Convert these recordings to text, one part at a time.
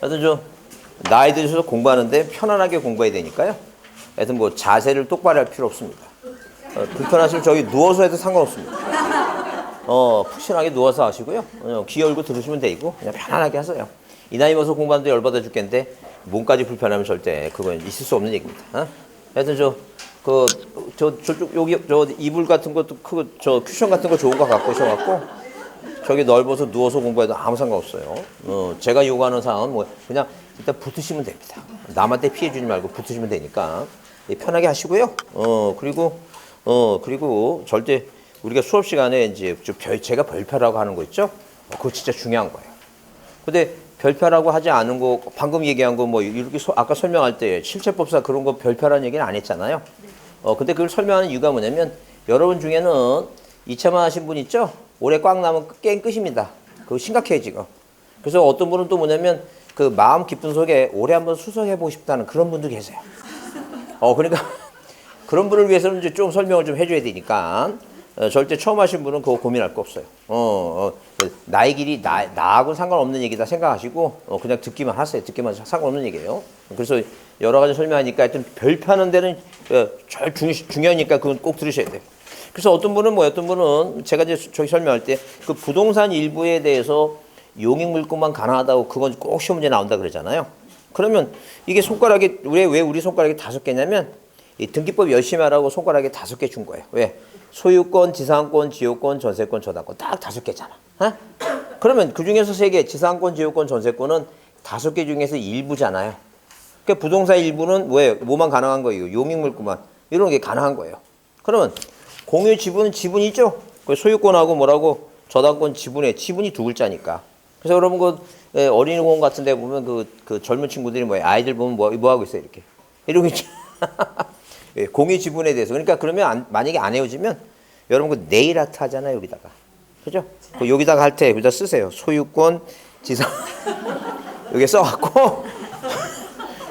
하여튼 좀 나이 드셔서 공부하는데 편안하게 공부해야 되니까요. 하여튼 뭐 자세를 똑바로 할 필요 없습니다. 불편하시면 저기 누워서 해도 상관없습니다. 푹신하게 누워서 하시고요. 귀 열고 들으시면 되고 그냥 편안하게 하세요. 이 나이 먹어서 공부하는데 열받아 죽겠는데 몸까지 불편하면 절대 그건 있을 수 없는 얘기입니다. 하여튼 저쪽 여기 저 이불 같은 것도 크고 저 쿠션 같은 거 좋은 거 갖고 오셔갖고 저기 넓어서 누워서 공부해도 아무 상관없어요. 제가 요구하는 사항은 뭐 그냥 일단 붙으시면 됩니다. 남한테 피해 주지 말고 붙으시면 되니까 편하게 하시고요. 그리고 절대 우리가 수업 시간에 이제 제가 별표라고 하는 거 있죠? 그거 진짜 중요한 거예요. 근데 별표라고 하지 않은 거 방금 얘기한 거 뭐 이렇게 아까 설명할 때 실체법사 그런 거 별표라는 얘기는 안 했잖아요. 근데 그걸 설명하는 이유가 뭐냐면 여러분 중에는 2차만 하신 분 있죠? 올해 꽉 나면 게임 끝입니다. 그거 심각해요 지금. 그래서 어떤 분은 또 뭐냐면 그 마음 깊은 속에 올해 한번 수석해보고 싶다는 그런 분도 계세요. 그러니까 그런 분을 위해서는 이제 좀 설명을 좀 해줘야 되니까 절대 처음 하신 분은 그거 고민할 거 없어요. 나의 길이 나하고는 상관없는 얘기다 생각하시고 그냥 듣기만 하세요. 듣기만 상관없는 얘기예요. 그래서 여러 가지 설명하니까 하여튼 별표하는 데는 제일 중요하니까 그건 꼭 들으셔야 돼요. 그래서 어떤 분은 제가 이제 저기 설명할 때 그 부동산 일부에 대해서 용익물권만 가능하다고 그건 꼭 시험 문제 나온다 그러잖아요. 그러면 이게 손가락이 왜 우리 손가락이 5개냐면 이 등기법 열심히 하라고 손가락에 5개 준 거예요. 왜? 소유권, 지상권, 지역권, 전세권, 저당권 딱 5개잖아. 그러면 그 중에서 3개, 지상권, 지역권, 전세권은 5개 중에서 일부잖아요. 그러니까 부동산 일부는 뭐만 가능한 거예요? 용익물권만 이런 게 가능한 거예요. 그러면 공유 지분은 지분이죠. 그 소유권하고 뭐라고 저당권 지분이 2글자니까. 그래서 여러분 어린이공원 같은 데 보면 그 젊은 친구들이 아이들 보면 뭐 하고 있어요 이렇게 이러고 있죠. 공유 지분에 대해서. 그러니까 그러면 만약에 안 헤어지면 여러분 그 네일 아트 하잖아요 여기다가. 그죠? 여기다가 할 때 여기다 쓰세요. 소유권 지상 여기 써갖고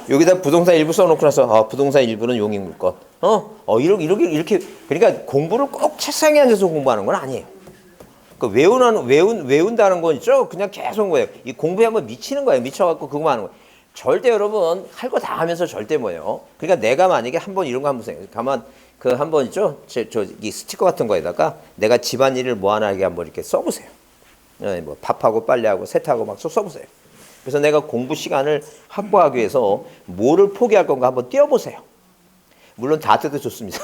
여기다 부동산 일부 써놓고 나서 부동산 일부는 용익물권. 이렇게 그러니까 공부를 꼭 책상에 앉아서 공부하는 건 아니에요. 그 외운다는 건 있죠. 그냥 계속 거예요. 이 공부에 한번 미치는 거예요. 미쳐갖고 그거만 하는 거예요. 절대 여러분 할 거 다 하면서 절대 뭐예요. 그러니까 내가 만약에 한번 이런 거 한번 생각해. 가만 한번 있죠. 이 스티커 같은 거에다가 내가 집안일을 뭐 하나 하게 한번 이렇게 써보세요. 뭐 밥하고 빨래하고 세탁하고 막 써보세요. 그래서 내가 공부 시간을 확보하기 위해서 뭐를 포기할 건가 한번 띄워보세요. 물론 다 떼도 좋습니다.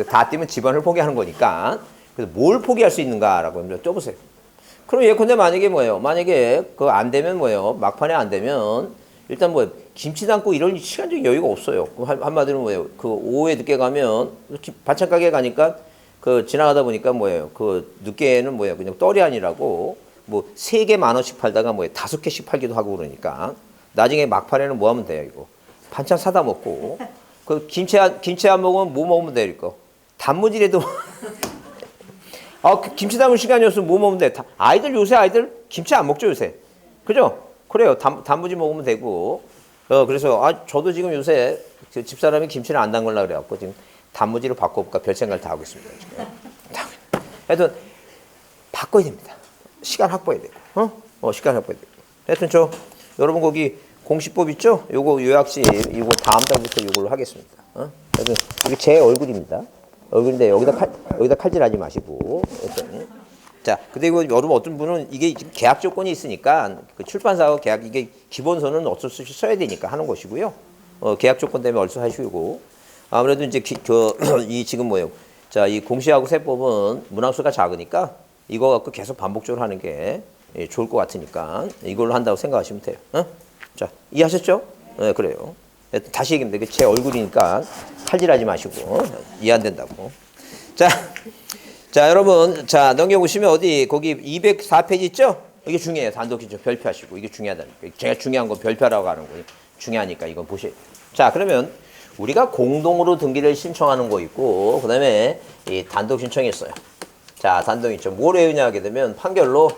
다 띄면 집안을 포기하는 거니까. 그래서 뭘 포기할 수 있는가라고 한번 띄워보세요. 그럼 예컨대 만약에 그거 안 되면 막판에 안 되면 일단 김치 담고 이런 시간적인 여유가 없어요. 한마디로 그 오후에 늦게 가면 반찬 가게 가니까 지나가다 보니까 그 늦게는 그냥 떨이 아니라고 3개 10,000원씩 팔다가 5개씩 팔기도 하고 그러니까 나중에 막판에는 뭐 하면 돼요 이거 반찬 사다 먹고 그 김치 안 먹으면 뭐 먹으면 돼요 이거 단무지라도 김치 담을 시간이었으면 뭐 먹으면 돼. 요새 아이들 김치 안 먹죠 요새. 그죠? 그래요. 단무지 먹으면 되고. 그래서 저도 지금 요새 집사람이 김치를 안 담글라 그래갖고 지금 단무지로 바꿔볼까 별 생각을 다 하고 있습니다. 지금. 하여튼 바꿔야 됩니다. 시간 확보해야 되고. 시간 확보해야 되고. 하여튼 여러분 거기 공시법 있죠? 요거 요약시 이거 다음 달부터 요걸로 하겠습니다. 하여튼 이게 제 얼굴입니다. 얼굴인데 여기다 칼질하지 마시고. 자, 근데 이거 여러분 어떤 분은 이게 지금 계약 조건이 있으니까 그 출판사하고 계약 이게 기본서는 어쩔 수 없이 써야 되니까 하는 것이고요. 계약 조건 때문에 얼추 하시고 아무래도 이제 이 지금 자, 이 공시하고 세법은 문항수가 작으니까 이거 갖고 계속 반복적으로 하는 게 좋을 것 같으니까 이걸로 한다고 생각하시면 돼요. 자, 이해하셨죠? 네, 그래요. 다시 얘기합니다. 제 얼굴이니까 칼질하지 마시고 이해 안 된다고. 자 여러분 넘겨보시면 거기 204페이지 있죠? 이게 중요해요. 단독신청 별표하시고 이게 중요하다니까. 제가 중요한 건 별표라고 하는 거예요. 중요하니까 이건 보셔야 돼요. 자 그러면 우리가 공동으로 등기를 신청하는 거 있고 그 다음에 이 단독신청이 있어요. 자 단독신청 뭘 외우냐 하게 되면 판결로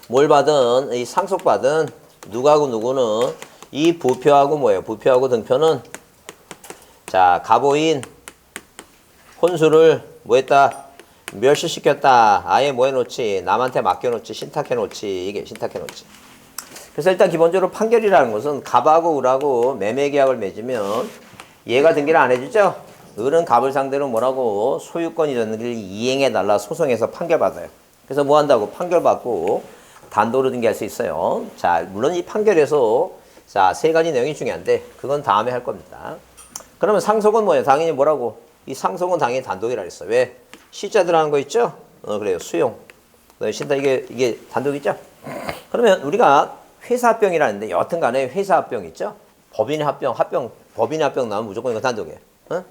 뭘 받은 이 상속받은 누구는 이 부표하고 부표하고 등표는 자 가보인 혼수를 했다? 멸시시켰다. 아예 해놓지. 남한테 맡겨놓지. 신탁해놓지. 이게 신탁해놓지. 그래서 일단 기본적으로 판결이라는 것은 갑하고 을하고 매매 계약을 맺으면 얘가 등기를 안 해주죠? 을은 갑을 상대로 뭐라고 소유권 이전 등기를 이행해달라 소송해서 판결받아요. 그래서 뭐 한다고? 판결받고 단도로 등기할 수 있어요. 자, 물론 이 판결에서 자, 세 가지 내용이 중요한데 그건 다음에 할 겁니다. 그러면 상속은 뭐예요? 당연히 뭐라고? 이 상속은 당연히 단독이라 그랬어. 왜? 시자 들어가는 거 있죠? 그래요. 수용. 신다 이게 단독이죠? 그러면 우리가 회사 합병이라는데 여튼 간에 회사 합병 있죠? 법인의 합병, 법인의 합병 나오면 무조건 이거 단독이에요. 어?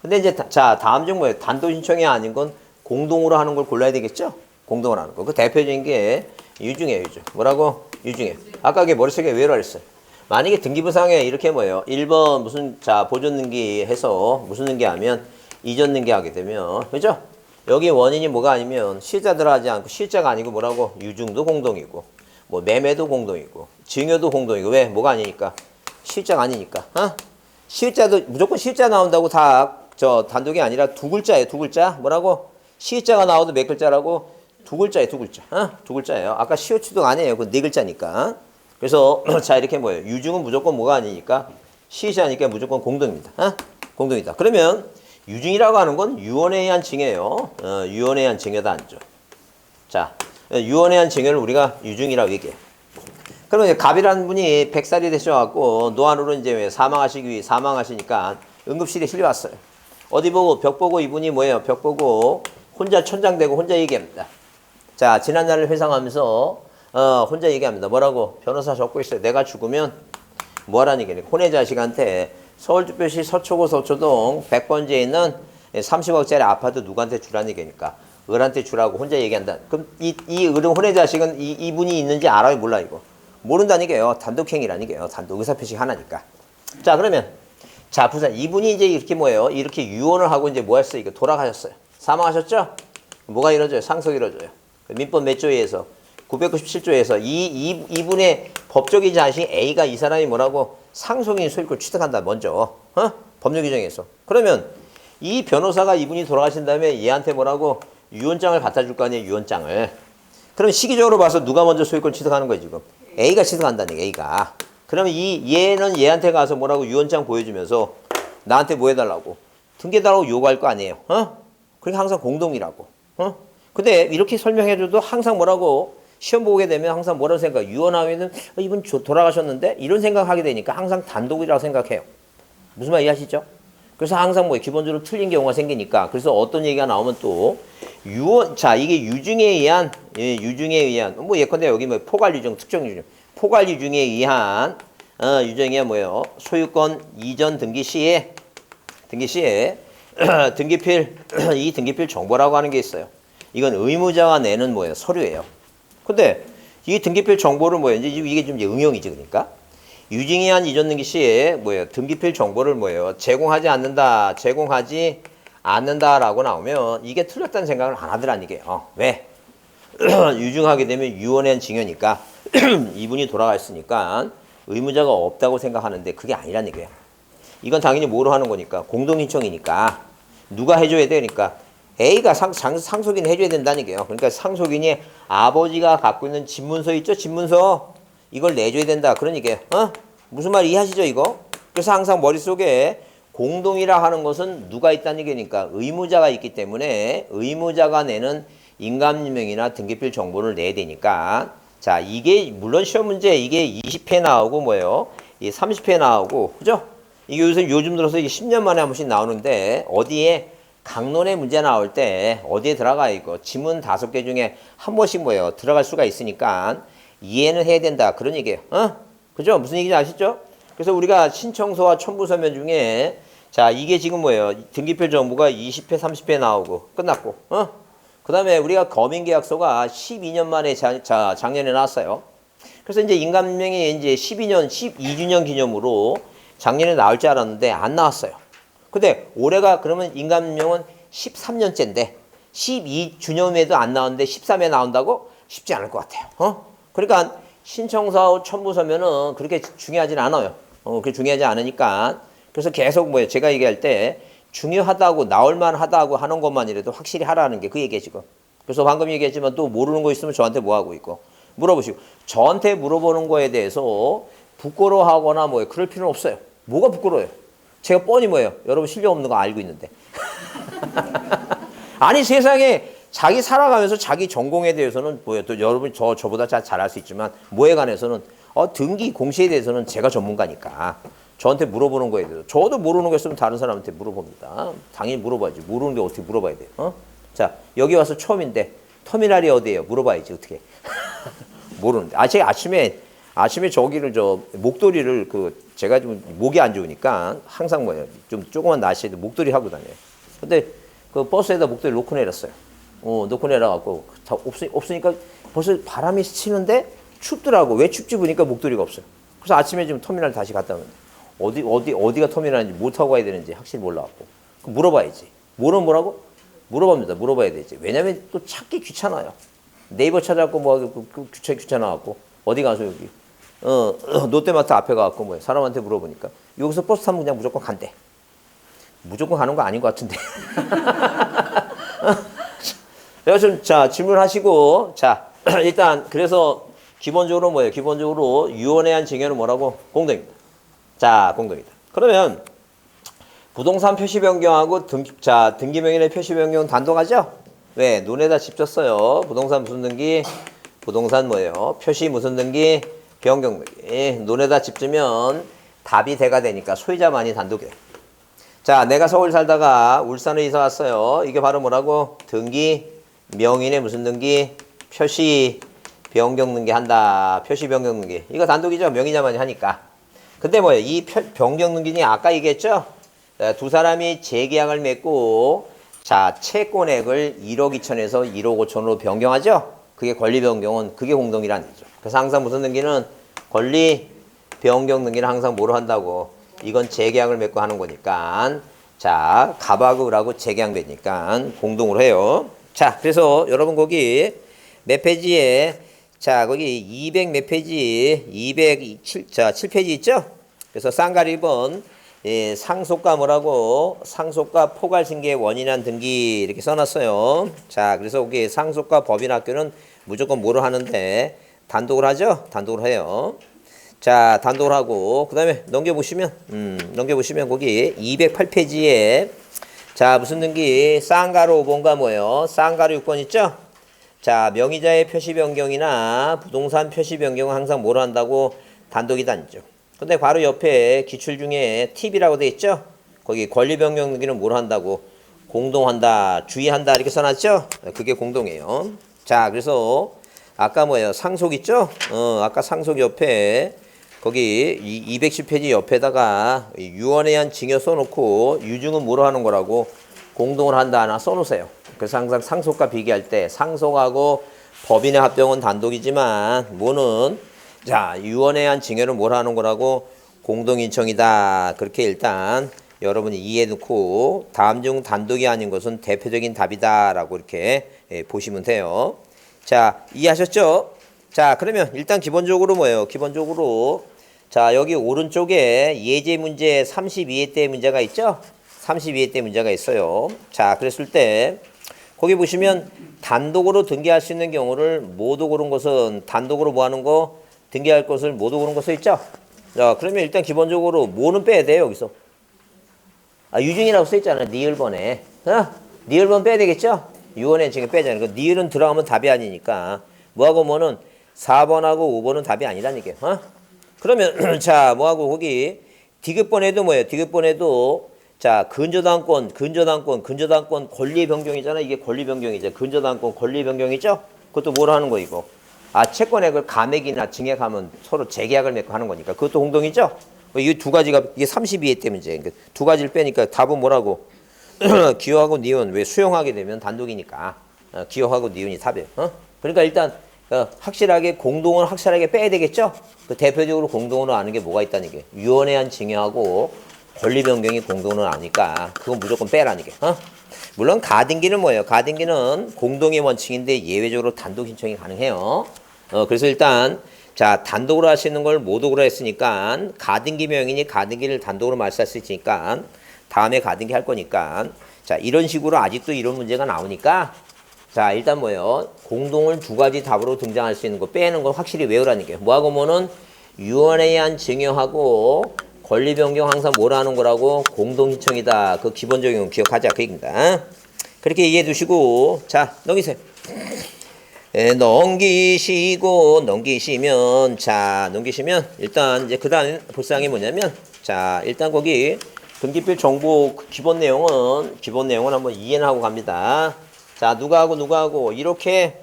근데 이제 자, 다음 중 뭐예요? 단독 신청이 아닌 건 공동으로 하는 걸 골라야 되겠죠? 공동으로 하는 거. 그 대표적인 게 유증이에요, 유증. 뭐라고? 유증이에요. 아까 그게 머릿속에 외로 했어요. 만약에 등기부상에 이렇게 뭐예요? 1번 무슨 자 보존 등기 해서 무슨 등기 하면 이전 등기 하게 되면 그죠? 여기 원인이 뭐가 아니면 실자 들어가지 않고 실자가 아니고 뭐라고? 유증도 공동이고 뭐 매매도 공동이고 증여도 공동이고 왜? 뭐가 아니니까 실자가 아니니까 어? 실자도 무조건 실자 나온다고 다 저 단독이 아니라 두 글자예요. 두 글자 뭐라고? 실자가 나와도 몇 글자라고? 두 글자예요. 두 글자 어? 두 글자예요. 아까 시효추동 아니에요. 그 네 글자니까. 그래서 자 이렇게 뭐예요? 유증은 무조건 뭐가 아니니까 시시하니까 무조건 공동입니다. 어? 공동이다. 그러면 유증이라고 하는 건 유언에 의한 증여예요. 유언에 의한 증여다 안죠. 자 유언에 의한 증여를 우리가 유증이라고 얘기해요. 그러면 갑이라는 분이 100살이 되셔갖고 노안으로 이제 사망하시니까 응급실에 실려왔어요. 어디 보고 벽 보고 이분이 뭐예요? 벽 보고 혼자 천장대고 혼자 얘기합니다. 자 지난 날을 회상하면서 혼자 얘기합니다. 뭐라고? 변호사 적고 있어요. 내가 죽으면 뭐하라는 얘기냐. 혼외 자식한테 서울특별시 서초구 서초동 100번지에 있는 30억짜리 아파트 누구한테 주라는 얘기니까 을한테 주라고 혼자 얘기한다. 그럼 이 을은 혼외 자식은 이분이 있는지 알아요? 몰라 이거? 모른다는 얘기예요. 단독행위라는 얘기예요. 단독 의사표시 하나니까. 자 그러면 자 부산 이분이 이제 이렇게 뭐예요? 이렇게 유언을 하고 이제 뭐 했어요? 이거 돌아가셨어요. 사망하셨죠? 뭐가 이루어져요? 상속이 이루어져요. 민법 몇 조에서 997조에서 이분의 법적인 자식 A가 이 사람이 뭐라고 상속인 소유권 취득한다 먼저 법률 규정에서 그러면 이 변호사가 이분이 돌아가신 다음에 얘한테 뭐라고 유언장을 갖다 줄 거 아니에요 유언장을 그럼 시기적으로 봐서 누가 먼저 소유권 취득하는 거예요 지금 A가 취득한다는 얘기예요 A가 그러면 얘는 얘한테 가서 뭐라고 유언장 보여주면서 나한테 뭐 해달라고 등기해달라고 요구할 거 아니에요 그러니까 항상 공동이라고 근데 이렇게 설명해줘도 항상 뭐라고 시험 보게 되면 항상 뭐라고 생각해? 유언하면은 이분 돌아가셨는데 이런 생각하게 되니까 항상 단독이라고 생각해요. 무슨 말 이해하시죠? 그래서 항상 뭐 기본적으로 틀린 경우가 생기니까 그래서 어떤 얘기가 나오면 또 유언 자 이게 유증에 의한 뭐 예컨대 여기 뭐 포괄 유증 특정 유증 포괄 유증에 의한 유증이 뭐예요? 소유권 이전 등기 시에 이 등기필 정보라고 하는 게 있어요. 이건 의무자가 내는 뭐예요? 서류예요. 근데 이 등기필 정보를 뭐예요? 이게 좀 이제 응용이지 그러니까 유증에 의한 이전 등기 시에 뭐예요? 등기필 정보를 뭐예요? 제공하지 않는다라고 나오면 이게 틀렸다는 생각을 안 하더란 얘기예요. 왜? 유증하게 되면 유언에 의한 증여니까 이분이 돌아갔으니까 의무자가 없다고 생각하는데 그게 아니란 얘기예요. 이건 당연히 뭐로 하는 거니까 공동신청이니까 누가 해줘야 되니까 A가 상속인 해줘야 된다는 얘기예요. 그러니까 상속인이 아버지가 갖고 있는 집문서 있죠? 집문서 이걸 내줘야 된다 그런 얘기예요. 무슨 말 이해하시죠 이거? 그래서 항상 머릿속에 공동이라 하는 것은 누가 있다는 얘기니까 의무자가 있기 때문에 의무자가 내는 인감유명이나 등기필 정보를 내야 되니까 자 이게 물론 시험 문제 이게 20회 나오고 뭐예요? 이 30회 나오고 그죠? 이게 요즘 들어서 이게 10년 만에 한 번씩 나오는데 어디에 강론의 문제 나올 때 어디에 들어가 이거 지문 5개 중에 한 번씩 뭐예요? 들어갈 수가 있으니까 이해는 해야 된다 그런 얘기예요. 그죠? 무슨 얘기인지 아시죠? 그래서 우리가 신청서와 첨부서면 중에 자 이게 지금 뭐예요? 등기필 정보가 20회 30회 나오고 끝났고 그 다음에 우리가 거민계약서가 12년 만에 작년에 나왔어요. 그래서 이제 인감명이 이제 12주년 기념으로 작년에 나올 줄 알았는데 안 나왔어요. 근데 올해가 그러면 인감명은 13년째인데 12주년에도 안 나왔는데 13회 나온다고? 쉽지 않을 것 같아요. 그러니까 신청서 첨부서면은 그렇게 중요하진 않아요. 그렇게 중요하지 않으니까 그래서 계속 뭐예요? 제가 얘기할 때 중요하다고 나올만하다고 하는 것만이라도 확실히 하라는 게 그 얘기예요 지금. 그래서 방금 얘기했지만 또 모르는 거 있으면 저한테 뭐 하고 있고 물어보시고. 저한테 물어보는 거에 대해서 부끄러워하거나 뭐 그럴 필요는 없어요. 뭐가 부끄러워요? 제가 뻔히 뭐예요? 여러분 실력 없는 거 알고 있는데. 아니 세상에 자기 살아가면서 자기 전공에 대해서는 뭐예요? 또 여러분 저보다 잘할 수 있지만 뭐에 관해서는 등기 공시에 대해서는 제가 전문가니까 저한테 물어보는 거에 대해서 저도 모르는 거 있으면 다른 사람한테 물어봅니다. 당연히 물어봐야지. 모르는 게 어떻게 물어봐야 돼요? 자 여기 와서 처음인데 터미널이 어디예요? 물어봐야지 어떻게. 모르는데. 제가 아침에 저기를 목도리를 제가 좀 목이 안 좋으니까 항상 뭐예요? 좀 조그만 날씨에도 목도리 하고 다녀요. 근데 그 버스에다 목도리 놓고 내렸어요. 놓고 내려갖고 다 없으니까 벌써 바람이 치는데 춥더라고. 왜 춥지 보니까 목도리가 없어요. 그래서 아침에 좀 터미널 다시 갔다 오는데 어디가 터미널인지 못 타고 가야 되는지 확실히 몰라갖고 물어봐야지. 뭐라고? 물어봅니다. 물어봐야 되지. 왜냐면 또 찾기 귀찮아요. 네이버 찾아갖고 뭐 귀찮아갖고 어디 가서 여기 롯데마트 앞에 가갖고 뭐 사람한테 물어보니까 여기서 버스 타면 그냥 무조건 간대. 무조건 가는 거 아닌 것 같은데. 여러분 자 질문하시고 자 일단 그래서 기본적으로 뭐예요? 기본적으로 유언에 한 증여는 뭐라고? 공동입니다. 자 공동이다. 그러면 부동산 표시 변경하고 등기명의의 표시 변경은 단독하죠? 왜? 눈에다 집졌어요. 부동산 무슨 등기? 부동산 뭐예요? 표시 무슨 등기? 변경 등기. 눈에다 집주면 답이 대가 되니까 소유자만이 단독이에요. 자, 내가 서울 살다가 울산에 이사 왔어요. 이게 바로 뭐라고? 등기, 명인의 무슨 등기? 표시 변경 등기 한다. 표시 변경 등기. 이거 단독이죠? 명의자만이 하니까. 근데 뭐예요? 이 변경 등기니 아까 얘기했죠? 두 사람이 재계약을 맺고 자, 채권액을 1억 2천에서 1억 5천으로 변경하죠? 그게 권리 변경은 그게 공동이라는 얘기죠. 그래서 항상 무슨 등기는 권리 변경 등기는 항상 뭐로 한다고? 이건 재계약을 맺고 하는 거니까 자, 갑하고 을하고 재계약 되니까 공동으로 해요. 자, 그래서 여러분 거기 몇 페이지에 자, 거기 200 몇 페이지 7페이지 있죠? 그래서 쌍가리 1번 상속가 뭐라고? 상속가 포괄승계의 원인한 등기 이렇게 써놨어요. 자, 그래서 여기 상속가 법인학교는 무조건 뭐로 하는데 단독으로 하죠? 단독으로 해요. 자, 단독으로 하고 그 다음에 넘겨보시면 거기 208페이지에 자, 무슨 등기? 쌍가루 5번가 뭐예요? 쌍가루 6번 있죠? 자, 명의자의 표시 변경이나 부동산 표시 변경은 항상 뭐로 한다고? 단독이 단죠. 근데 바로 옆에 기출 중에 팁이라고 돼 있죠? 거기 권리 변경 등기는 뭐로 한다고? 공동한다, 주의한다 이렇게 써놨죠? 그게 공동이에요. 자, 그래서 아까 뭐예요? 상속 있죠? 아까 상속 옆에 거기 210페이지 옆에다가 유언에 의한 증여 써놓고 유증은 뭐로 하는 거라고? 공동을 한다 하나 써놓으세요. 그래서 항상 상속과 비교할 때 상속하고 법인의 합병은 단독이지만 뭐는 자, 유언에 의한 증여는 뭘 하는 거라고? 공동인청이다. 그렇게 일단 여러분이 이해해 놓고 다음 중 단독이 아닌 것은 대표적인 답이다 라고 이렇게 보시면 돼요. 자, 이해하셨죠? 자, 그러면 일단 기본적으로 뭐예요? 기본적으로 자, 여기 오른쪽에 예제 문제 32회 때 문제가 있죠? 32회 때 문제가 있어요. 자, 그랬을 때 거기 보시면 단독으로 등기할 수 있는 경우를 모두 고른 것은 단독으로 뭐 하는 거? 등기할 것을 모두 고른 거 써 있죠? 자, 그러면 일단 기본적으로 뭐는 빼야 돼요, 여기서? 유증이라고 써 있잖아요, 니을번에. 니을번 빼야 되겠죠? 유언에 지금 빼잖아요. 그 니을은 들어가면 답이 아니니까. 뭐하고 뭐는 4번하고 5번은 답이 아니라는 얘기예요. 그러면, 자, 뭐하고 거기, 디귿번에도 뭐예요? 디귿번에도, 자, 근저당권, 권리 변경이잖아. 이게 권리 변경이죠. 근저당권, 권리 변경이죠? 그것도 뭘 하는 거, 이거? 채권액을 감액이나 증액하면 서로 재계약을 맺고 하는 거니까 그것도 공동이죠? 이 두 가지가 이게 32회 때 문제. 두 가지를 빼니까 답은 뭐라고? 기호하고 니은 왜 수용하게 되면 단독이니까 기호하고 니은이 답이에요. 그러니까 일단 확실하게 공동은 확실하게 빼야 되겠죠? 그 대표적으로 공동으로 아는 게 뭐가 있다는 게 유언에 의한 증여하고 권리 변경이 공동은 아니까 그건 무조건 빼라는 게. 물론 가등기는 뭐예요? 가등기는 공동의 원칙인데 예외적으로 단독 신청이 가능해요. 그래서 일단 자, 단독으로 할 수 있는 걸 모독으로 했으니까 가등기 명인이 가등기를 단독으로 말씀할 수 있으니까 다음에 가등기 할 거니까 자, 이런 식으로 아직도 이런 문제가 나오니까 자, 일단 뭐예요? 공동을 두 가지 답으로 등장할 수 있는 거 빼는 건 확실히 외우라는 게. 뭐하고 뭐는 유언에 의한 증여하고 권리 변경 항상 뭐라는 거라고? 공동 신청이다. 그 기본적인 건 기억하자. 그 얘기입니다. 그렇게 이해해 두시고 자, 넘기세요. 넘기시면 일단 이제 그 다음 볼 사항이 뭐냐면 자, 일단 거기 등기필 정보 기본 내용은 한번 이해는 하고 갑니다. 자, 누구하고 이렇게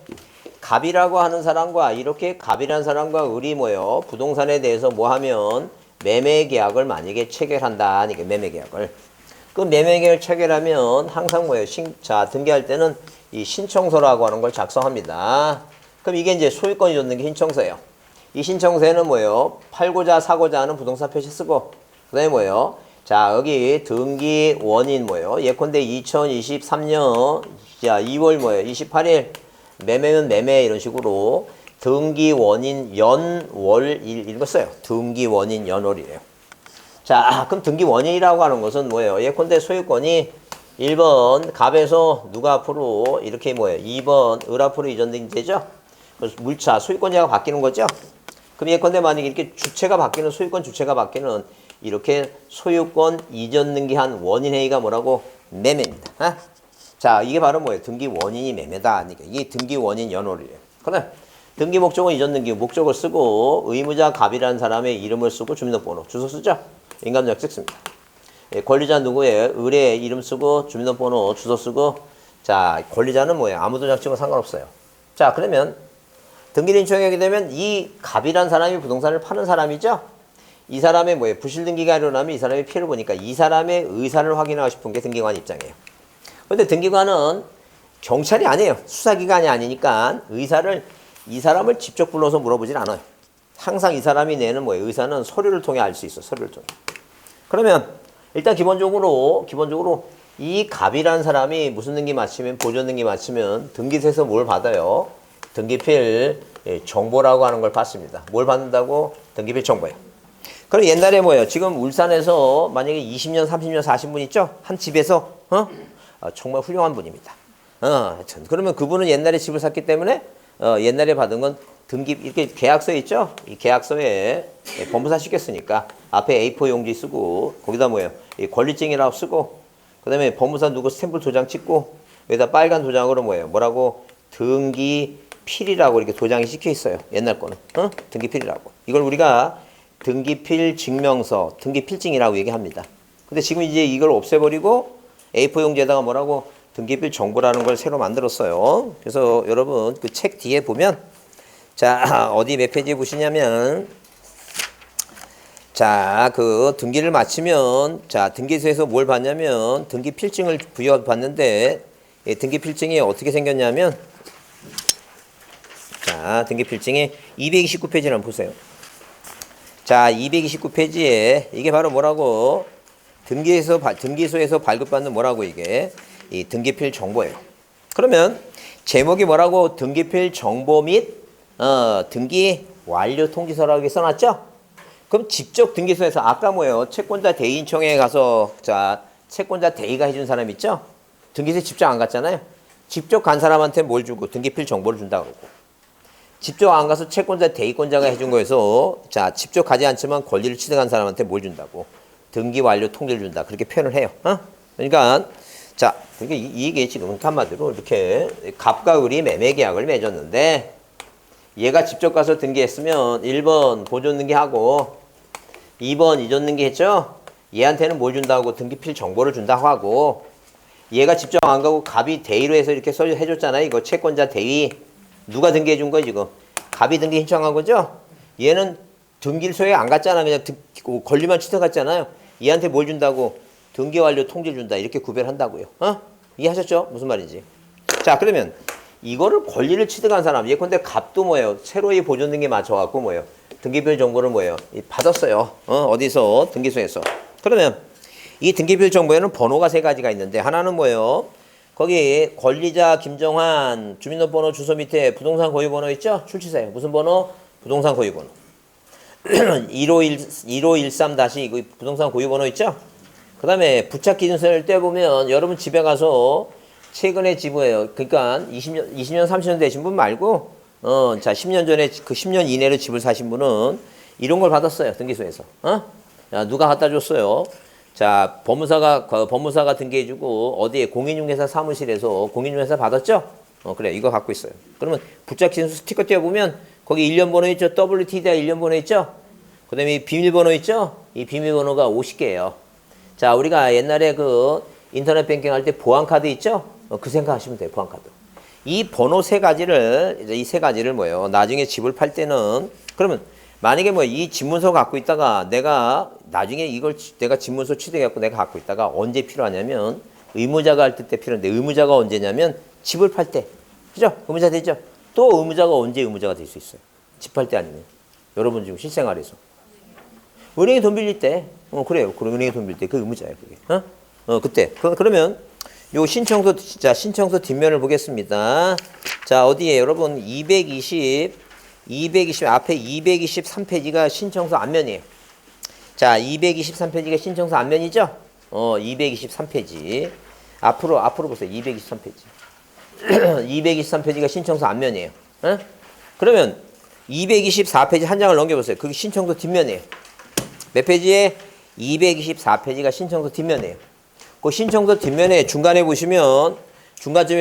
갑이라고 하는 사람과 이렇게 갑이라는 사람과 을이 뭐예요? 부동산에 대해서 뭐 하면 매매 계약을 만약에 체결한다. 이게 매매 계약을. 그 매매 계약을 체결하면 항상 뭐예요? 자, 등기할 때는 이 신청서라고 하는 걸 작성합니다. 그럼 이게 이제 소유권이 줬는 게 신청서예요. 이 신청서에는 뭐예요? 팔고자 사고자 하는 부동산 표시 쓰고 그다음에 뭐예요? 자, 여기 등기 원인 뭐예요? 예컨대 2023년 자, 2월 뭐예요? 28일 매매는 매매 이런 식으로 등기 원인 연월일 이런 거 써요. 등기 원인 연월이래요. 자, 그럼 등기 원인이라고 하는 것은 뭐예요? 예컨대 소유권이 1번 갑에서 누가 앞으로 이렇게 뭐예요? 2번 을 앞으로 이전된 되죠? 그래서 물차 소유권자가 바뀌는 거죠? 그럼 예컨대 만약에 이렇게 주체가 바뀌는 소유권 주체가 바뀌는 이렇게 소유권 이전 등기한 원인 행위가 뭐라고? 매매입니다. 아? 자, 이게 바로 뭐예요? 등기 원인이 매매다. 이게 등기 원인 연월이에요. 그다음 등기 목적은 이전 등기 목적을 쓰고 의무자 갑이라는 사람의 이름을 쓰고 주민등록번호 주소 쓰죠? 인감증 찍습니다. 권리자 누구예요? 을의 이름 쓰고 주민등록번호 주소 쓰고 자, 권리자는 뭐예요? 아무도 장치고 상관없어요. 자, 그러면 등기를 신청하게 되면 이 갑이라는 사람이 부동산을 파는 사람이죠? 이 사람의 뭐예요? 부실등기가 일어나면 이 사람의 피해를 보니까 이 사람의 의사를 확인하고 싶은 게 등기관 입장이에요. 그런데 등기관은 경찰이 아니에요. 수사기관이 아니니까 의사를 이 사람을 직접 불러서 물어보진 않아요. 항상 이 사람이 내는 뭐예요? 의사는 서류를 통해 알 수 있어. 서류를 통해. 그러면 일단 기본적으로 이 갑이라는 사람이 무슨 등기 마치면 보존 등기 마치면 등기소에서 뭘 받아요? 등기필 정보라고 하는 걸 받습니다. 뭘 받는다고? 등기필 정보예요. 그럼 옛날에 뭐예요? 지금 울산에서 만약에 20년, 30년 사신 분 있죠? 한 집에서 정말 훌륭한 분입니다. 그러면 그분은 옛날에 집을 샀기 때문에 옛날에 받은 건 등기 이렇게 계약서 있죠? 이 계약서에 법무사 시켰으니까 앞에 A4 용지 쓰고 거기다 뭐예요? 이 권리증이라고 쓰고 그다음에 법무사 누구 스탬프 도장 찍고 여기다 빨간 도장으로 뭐예요? 뭐라고? 등기필이라고 이렇게 도장이 찍혀 있어요. 옛날 거는 등기필이라고. 이걸 우리가 등기필 증명서, 등기필증이라고 얘기합니다. 근데 지금 이제 이걸 없애버리고 A4 용지에다가 뭐라고? 등기필 정보라는 걸 새로 만들었어요. 그래서 여러분 그 책 뒤에 보면 자, 어디 몇 페이지에 보시냐면 자, 그 등기를 마치면 자, 등기소에서 뭘 받냐면 등기필증을 부여받는데 등기필증이 어떻게 생겼냐면 자, 등기필증이 229페이지를 한번 보세요. 자, 229페이지에 이게 바로 뭐라고? 등기소에서 발급받는 뭐라고 이게? 이 등기필 정보예요. 그러면 제목이 뭐라고? 등기필 정보 및 등기 완료 통지서라고 이렇게 써놨죠? 그럼 직접 등기소에서 아까 뭐예요? 채권자 대인청에 가서 자, 채권자 대의가 해준 사람 있죠? 등기소에 직접 안 갔잖아요. 직접 간 사람한테 뭘 주고 등기필 정보를 준다고 그러고 직접 안 가서 채권자 대의권자가 해준 거에서 자, 직접 가지 않지만 권리를 취득한 사람한테 뭘 준다고? 등기 완료 통지를 준다. 그렇게 표현을 해요. 그러니까 자, 이게 지금 한마디로 이렇게 갑과 을이 매매 계약을 맺었는데 얘가 직접 가서 등기했으면 1번 보존 등기하고 2번 이전 등기했죠? 얘한테는 뭘 준다고? 등기필 정보를 준다고 하고 얘가 직접 안 가고 갑이 대의로 해서 이렇게 해줬잖아요. 이거 채권자 대의. 누가 등기해 준 거야 지금? 갑이 등기 신청한 거죠? 얘는 등기소에 안 갔잖아. 그냥 권리만 취득했잖아요. 얘한테 뭘 준다고? 등기 완료 통지를 준다. 이렇게 구별한다고요. 이해하셨죠? 무슨 말인지. 자, 그러면 이거를 권리를 취득한 사람, 예컨대 갑도 뭐예요? 새로이 보존 등기 맞춰갖고 뭐예요? 등기별 정보를 뭐예요? 받았어요. 어디서? 등기소에서. 그러면 이 등기별 정보에는 번호가 3가지가 있는데 하나는 뭐예요? 거기 권리자 김정환 주민등록번호 주소 밑에 부동산 고유번호 있죠? 출치세. 무슨 번호? 부동산 고유번호. 1513 이거 부동산 고유번호 있죠? 그 다음에 부착기준서를 떼보면 여러분 집에 가서 최근에 지불해요. 그러니까 20년, 30년 되신 분 말고, 자, 10년 전에, 그 10년 이내로 집을 사신 분은 이런 걸 받았어요. 등기소에서. 자, 누가 갖다 줬어요? 자, 법무사가 등기해주고, 어디에 공인중개사 사무실에서 공인중개사 받았죠? 그래, 이거 갖고 있어요. 그러면 부착진수 스티커 떼어보면, 거기 1년 번호 있죠? WTDI 1년 번호 있죠? 그 다음에 비밀번호 있죠? 이 비밀번호가 50개예요. 자, 우리가 옛날에 그 인터넷 뱅킹 할 때 보안카드 있죠? 그 생각하시면 돼요, 보안카드. 이 번호 세 가지를 뭐예요? 나중에 집을 팔 때는, 그러면 만약에 뭐 이 집문서 갖고 있다가 내가 나중에 이걸 내가 집문서 취득해갖고 내가 갖고 있다가 언제 필요하냐면 의무자가 할 때 필요한데 의무자가 언제냐면 집을 팔 때. 그죠? 의무자 되죠? 또 의무자가 언제 의무자가 될 수 있어요? 집 팔 때 아니면. 여러분 지금 실생활에서. 은행에 돈 빌릴 때. 그래요. 은행에 돈 빌릴 때 그 의무자예요, 그게. 그때. 그러면 요 신청서 뒷면을 보겠습니다. 자, 어디에 여러분 220 앞에 223페이지가 신청서 앞면이에요. 자, 223페이지가 신청서 앞면이죠? 223페이지. 앞으로 보세요. 223페이지. 223페이지가 신청서 앞면이에요. 그러면 224페이지 한 장을 넘겨보세요. 그게 신청서 뒷면이에요. 몇 페이지에? 224페이지가 신청서 뒷면이에요. 그 신청서 뒷면에 중간쯤에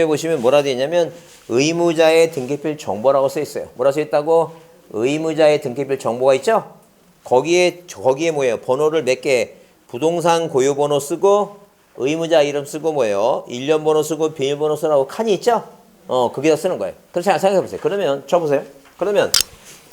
보시면 뭐라 되어 있냐면 의무자의 등기필 정보라고 써 있어요. 뭐라 써 있다고? 의무자의 등기필 정보가 있죠? 거기에 뭐예요? 번호를 몇 개, 부동산 고유번호 쓰고 의무자 이름 쓰고 뭐예요? 1년 번호 쓰고 비밀번호 쓰라고 칸이 있죠? 거기다 쓰는 거예요. 그렇지 않아요? 생각해 보세요. 그러면 쳐보세요. 그러면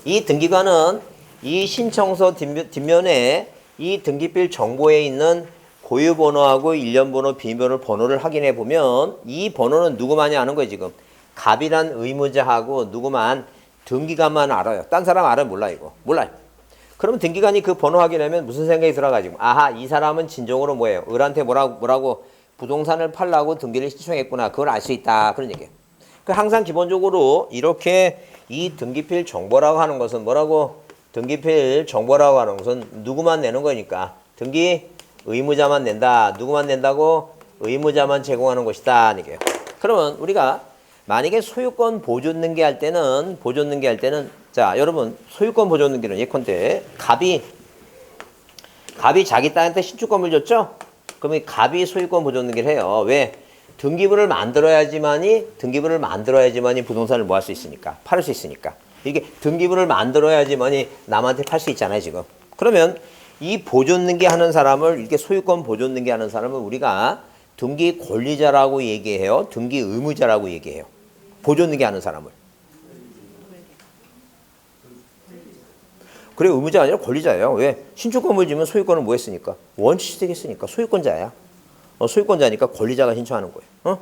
이 등기관은 이 신청서 뒷면에 이 등기필 정보에 있는 고유번호하고 1년 번호, 비밀번호 번호를 확인해 보면 이 번호는 누구만이 아는 거예요, 지금. 갑이란 의무자하고 누구만 등기관만 알아요. 딴 사람 알아요? 몰라, 이거. 몰라요. 그러면 등기관이 그 번호 확인하면 무슨 생각이 들어가지고 아하, 이 사람은 진정으로 뭐예요? 을한테 뭐라고 부동산을 팔라고 등기를 신청했구나. 그걸 알 수 있다. 그런 얘기예요. 그 항상 기본적으로 이렇게 이 등기필 정보라고 하는 것은 뭐라고? 등기필 정보라고 하는 것은 누구만 내는 거니까. 등기 의무자만 낸다. 누구만 낸다고? 의무자만 제공하는 것이다. 이게요. 그러면 우리가 만약에 소유권 보존등기 할 때는 자, 여러분 소유권 보존등기는 예컨대 갑이 자기 딸한테 신축권을 줬죠? 그러면 갑이 소유권 보존등기를 해요. 왜? 등기부를 만들어야지만이 부동산을 뭐 할 수 있으니까. 팔을 수 있으니까. 이게 등기부를 만들어야지만이 남한테 팔 수 있잖아요, 지금. 그러면 이 보존등기 하는 사람을, 이렇게 소유권 보존등기 하는 사람을 우리가 등기 권리자라고 얘기해요. 등기 의무자라고 얘기해요. 보존등기 하는 사람을. 그래, 의무자가 아니라 권리자예요. 왜? 신축건물 지면 소유권을 뭐 했으니까? 원취득했으니까 소유권자야. 소유권자니까 권리자가 신청하는 거예요.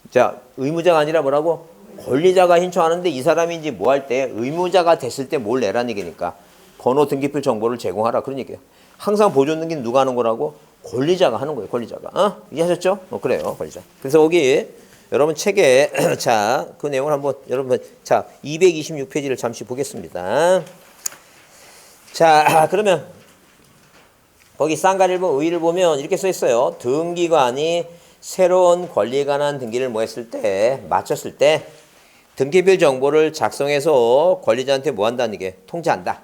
자, 의무자가 아니라 뭐라고? 권리자가 신청하는데 이 사람이 이제 뭐 할 때 의무자가 됐을 때 뭘 내라는 얘기니까 번호 등기필 정보를 제공하라 그런 얘기예요. 항상 보존 등기는 누가 하는 거라고? 권리자가 하는 거예요. 권리자가. 이해하셨죠? 그래요. 권리자. 그래서 거기 여러분 책에 자, 그 내용을 한번 여러분 자, 226페이지를 잠시 보겠습니다. 자, 그러면 거기 쌍갈 1번 의의를 보면 이렇게 써 있어요. 등기관이 새로운 권리에 관한 등기를 뭐 했을 때, 마쳤을 때 등기필 정보를 작성해서 권리자한테 뭐 한다는 게 통지한다.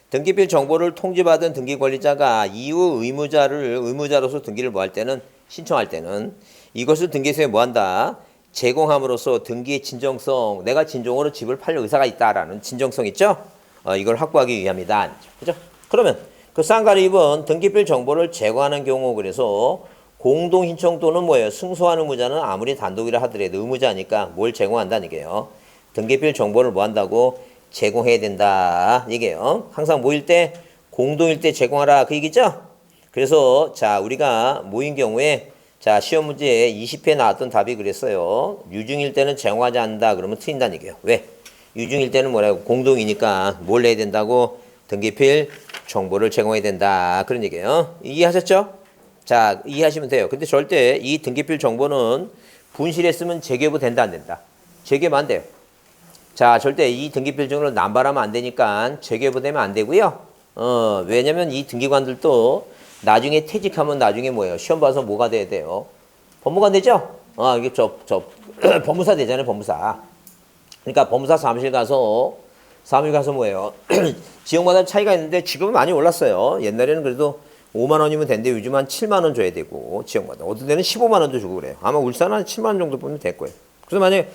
등기필 정보를 통지받은 등기 권리자가 이후 의무자로서 등기를 뭐 할 때는, 신청할 때는 이것을 등기소에 뭐 한다? 제공함으로써 등기의 진정성, 내가 진정으로 집을 팔 의사가 있다라는 진정성 있죠? 이걸 확보하기 위함이다. 그죠? 그러면 그 쌍가리 2번 등기필 정보를 제공하는 경우 그래서 공동 신청 또는 뭐예요? 승소하는 의무자는 아무리 단독이라 하더라도 의무자니까 뭘 제공한다는 얘기예요. 등기필 정보를 뭐 한다고? 제공해야 된다. 이게요. 항상 모일 때 공동일 때 제공하라 그 얘기죠? 그래서 자, 우리가 모인 경우에 자, 시험 문제에 20회 나왔던 답이 그랬어요. 유중일 때는 제공하지 않는다. 그러면 틀린다는 얘기예요. 왜? 유중일 때는 뭐라고? 공동이니까 뭘 해야 된다고? 등기필 정보를 제공해야 된다. 그런 얘기예요. 이해하셨죠? 자, 이해하시면 돼요. 근데 절대 이 등기필 정보는 분실했으면 재개부 된다 안 된다? 재개부 안 돼요. 자, 절대 이 등기필 정보를 남발하면 안 되니까 재개부되면 안 되고요. 왜냐면 이 등기관들도 나중에 퇴직하면 나중에 뭐예요? 시험 봐서 뭐가 돼야 돼요? 법무관 되죠? 이게 법무사 되잖아요, 법무사. 그러니까 법무사 사무실 가서 뭐예요? 지역마다 차이가 있는데 지금은 많이 올랐어요. 옛날에는 그래도 5만 원이면 된대. 요즘 한 7만 원 줘야 되고 지역마다. 어떤 데는 15만 원도 주고 그래요. 아마 울산은 한 7만 원 정도 보면 될 거예요. 그래서 만약에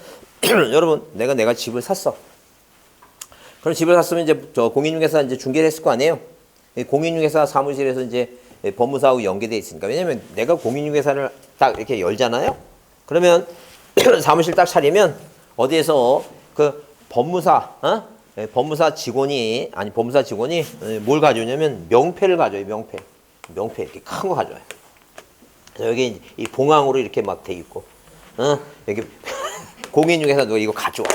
여러분 내가 집을 샀어. 그럼 집을 샀으면 이제 저 공인중개사 이제 중개를 했을 거 아니에요? 공인중개사 사무실에서 이제 법무사하고 연계돼 있으니까. 왜냐면 내가 공인중개사를 딱 이렇게 열잖아요. 그러면 사무실 딱 차리면 어디에서 그 법무사 직원이 뭘 가져오냐면 명패를 가져요. 명패 이렇게 큰 거 가져와요. 그래서 여기 이 봉황으로 이렇게 막 돼 있고, 여기 공인중개사 누가 이거 가져와,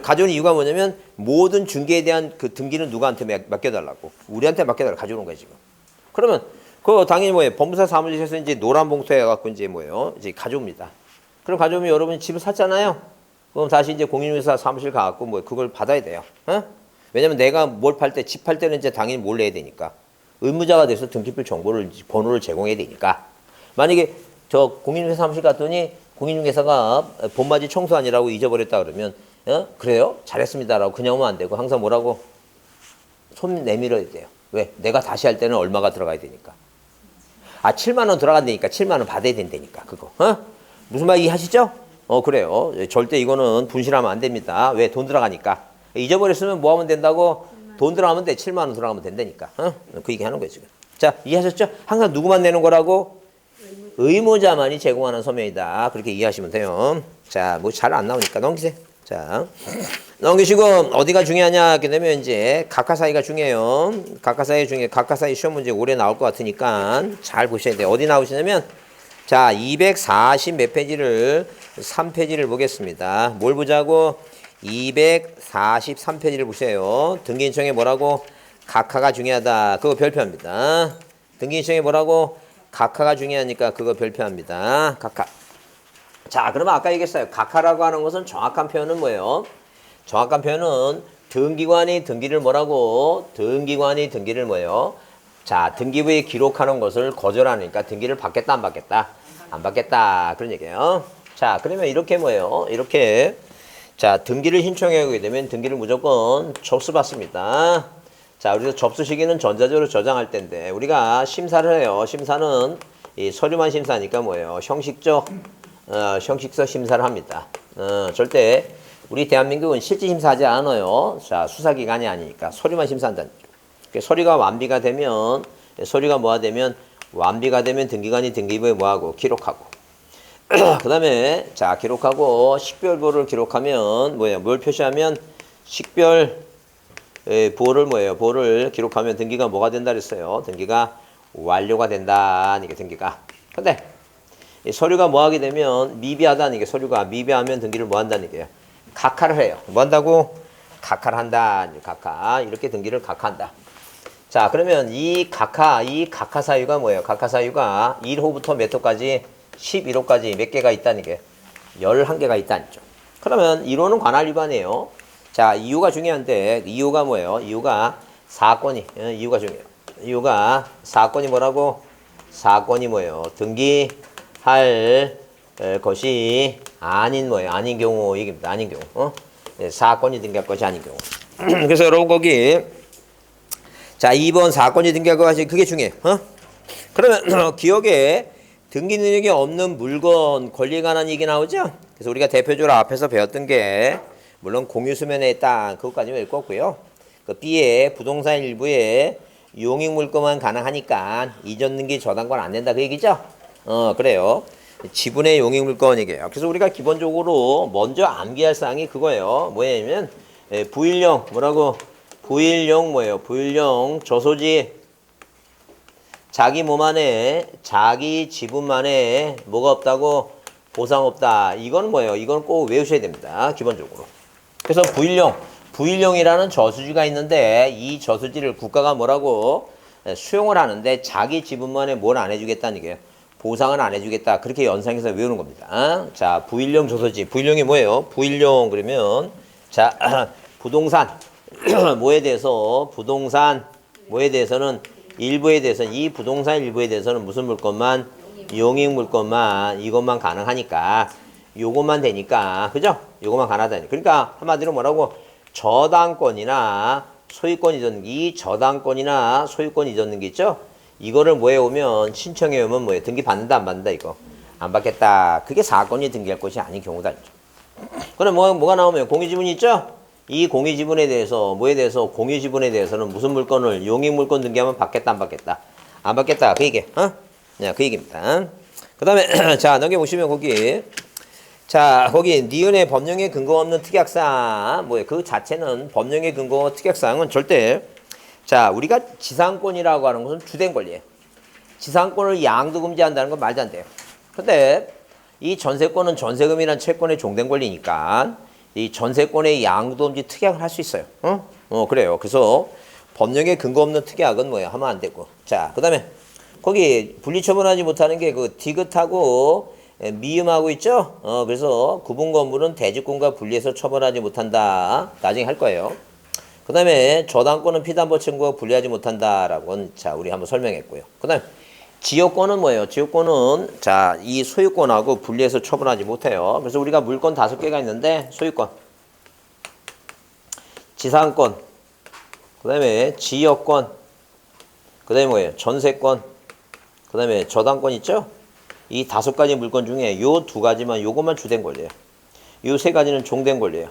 가져온 이유가 뭐냐면 모든 중개에 대한 그 등기는 누구한테 맡겨달라고, 우리한테 맡겨달라고 가져오는 거야 지금. 그러면 그 당연히 뭐예요? 법무사 사무실에서 이제 노란 봉투에 갖고 이제 뭐예요? 이제 가져옵니다. 그럼 가져오면 여러분이 집을 샀잖아요. 그럼 다시 이제 공인중개사 사무실 가갖고 뭐 그걸 받아야 돼요. 왜냐면 내가 뭘 팔 때, 집 팔 때는 이제 당연히 뭘 내야 되니까. 의무자가 돼서 등기필 정보를, 번호를 제공해야 되니까. 만약에 저 공인중개사 사무실 갔더니 공인중개사가 봄맞이 청소하느라고 잊어버렸다 그러면, 그래요? 잘했습니다라고 그냥 오면 안 되고 항상 뭐라고? 손 내밀어야 돼요. 왜? 내가 다시 할 때는 얼마가 들어가야 되니까. 7만 원 들어간다니까. 7만 원 받아야 된다니까. 그거. 무슨 말 이해하시죠? 그래요. 절대 이거는 분실하면 안 됩니다. 왜? 돈 들어가니까. 잊어버렸으면 뭐 하면 된다고? 돈 들어가면 돼. 7만 원 들어가면 된다니까. 그 얘기 하는 거예요, 지금. 자, 이해하셨죠? 항상 누구만 내는 거라고? 의무자만이 제공하는 서면이다. 그렇게 이해하시면 돼요. 자, 뭐 잘 안 나오니까 넘기세요. 자, 넘기시고 어디가 중요하냐 하게 되면 이제 각하사의가 중요해요. 각하사의 시험 문제 올해 나올 것 같으니까 잘 보셔야 돼요. 어디 나오시냐면 자, 240 몇 페이지를 3페이지를 보겠습니다. 뭘 보자고? 243페이지를 보세요. 등기인청에 뭐라고? 각하가 중요하다. 그거 별표합니다. 등기인청에 뭐라고? 각하가 중요하니까 그거 별표합니다. 각하. 자, 그러면 아까 얘기했어요. 각하라고 하는 것은 정확한 표현은 뭐예요? 정확한 표현은 등기관이 등기를 뭐라고? 등기관이 등기를 뭐예요? 자, 등기부에 기록하는 것을 거절하니까 등기를 받겠다, 안 받겠다? 안 받겠다. 그런 얘기예요. 자, 그러면 이렇게 뭐예요? 이렇게 자, 등기를 신청하게 되면 등기를 무조건 접수받습니다. 자, 우리가 접수 시기는 전자적으로 저장할 때인데 우리가 심사를 해요. 심사는 이 서류만 심사하니까 뭐예요? 형식적 형식서 심사를 합니다. 절대 우리 대한민국은 실질 심사하지 않아요. 자, 수사기관이 아니니까 서류만 심사한다는 거죠. 서류가 완비가 되면 완비가 되면 등기관이 등기부에 뭐하고? 기록하고. 그 다음에 자, 기록하고 식별부를 기록하면 뭐예요? 뭘 표시하면 식별 부호를 뭐예요? 부호를 기록하면 등기가 뭐가 된다 그랬어요? 등기가 완료가 된다. 이게 등기가. 근데 이 서류가 뭐 하게 되면 미비하다는 게 서류가 미비하면 등기를 뭐 한다는 게 각하를 해요. 뭐 한다고? 각하를 한다. 각하. 이렇게 등기를 각하한다. 자, 그러면 이 각하 사유가 뭐예요? 각하 사유가 1호부터 몇 호까지? 11호까지 몇 개가 있다는 게 11개가 있다는 죠. 그러면 1호는 관할 위반이에요. 자, 이유가 중요한데 이유가 뭐예요? 이유가 사건이 이유가 중요해요. 이유가 사건이 뭐라고? 사건이 뭐예요? 등기할 것이 아닌 뭐예요? 아닌 경우 얘기입니다. 아닌 경우. 사건이 등기할 것이 아닌 경우. 그래서 여러분 거기 자, 2번 사건이 등기할 것이 그게 중요해요. 그러면 기억에 등기 능력이 없는 물건 권리에 관한 얘기 나오죠? 그래서 우리가 대표적으로 앞에서 배웠던 게 물론 공유수면에 땅 그것까지는 읽고 없고요. 그 B의 부동산 일부에 용익물건만 가능하니까 이전 등기 저당권 안 된다 그 얘기죠? 그래요. 지분의 용익물건 얘기예요. 그래서 우리가 기본적으로 먼저 암기할 사항이 그거예요. 뭐냐면 부일령 뭐라고? 부일령 뭐예요? 부일령 저소지 자기 몸 안에 자기 지분만에 뭐가 없다고? 보상 없다. 이건 뭐예요? 이건 꼭 외우셔야 됩니다. 기본적으로. 그래서 부일령이라는 저수지가 있는데 이 저수지를 국가가 뭐라고? 수용을 하는데 자기 지분만에 뭘 안 해주겠다는 얘기예요. 보상은 안 해주겠다. 그렇게 연상해서 외우는 겁니다. 자, 부일령 저수지. 부일령이 뭐예요? 부일령 그러면 자, 부동산 뭐에 대해서 부동산 뭐에 대해서는 일부에 대해서는 이 부동산 일부에 대해서는 무슨 물건만? 용익 물건만 이것만 가능하니까 요것만 되니까 그죠? 요것만 가능하다니. 그러니까 한마디로 뭐라고 저당권이나 소유권 이전 이 저당권이나 소유권 이전 게 있죠? 이거를 뭐해 오면 신청해 오면 뭐해 등기 받는다 안 받는다 이거 안 받겠다. 그게 사건이 등기할 것이 아닌 경우다 있죠. 그럼 뭐가 나오면 공유지분이 있죠? 이 공유지분에 대해서 뭐에 대해서 공유지분에 대해서는 무슨 물건을 용익 물건 등기하면 받겠다 안 받겠다 안 받겠다 그 얘기 네, 그 얘기입니다. 그 다음에 자 넘겨보시면 거기 자 거기 니은의 법령에 근거 없는 특약사항 뭐예요 그 자체는 법령에 근거 특약사항은 절대 자 우리가 지상권이라고 하는 것은 주된 권리예요. 지상권을 양도 금지한다는 건 말도 안 돼요. 근데 이 전세권은 전세금이란 채권의 종된 권리니까 이 전세권의 양도금지 특약을 할 수 있어요. 그래요. 그래서 법령에 근거 없는 특약은 뭐예요? 하면 안 되고. 자, 그 다음에 거기 분리처분하지 못하는 게 그 디귿하고 미음하고 있죠? 그래서 구분 건물은 대지권과 분리해서 처벌하지 못한다. 나중에 할 거예요. 그 다음에 저당권은 피담보 청구와 분리하지 못한다라고는 자, 우리 한번 설명했고요. 그 다음에 지역권은 뭐예요? 지역권은 자, 이 소유권하고 분리해서 처분하지 못해요. 그래서 우리가 물권 5개가 있는데 소유권, 지상권, 그 다음에 지역권, 그 다음에 뭐예요? 전세권, 그 다음에 저당권 있죠? 이 5가지 물권 중에 요 2가지만 요것만 주된 권리예요. 요 3가지는 종된 권리예요.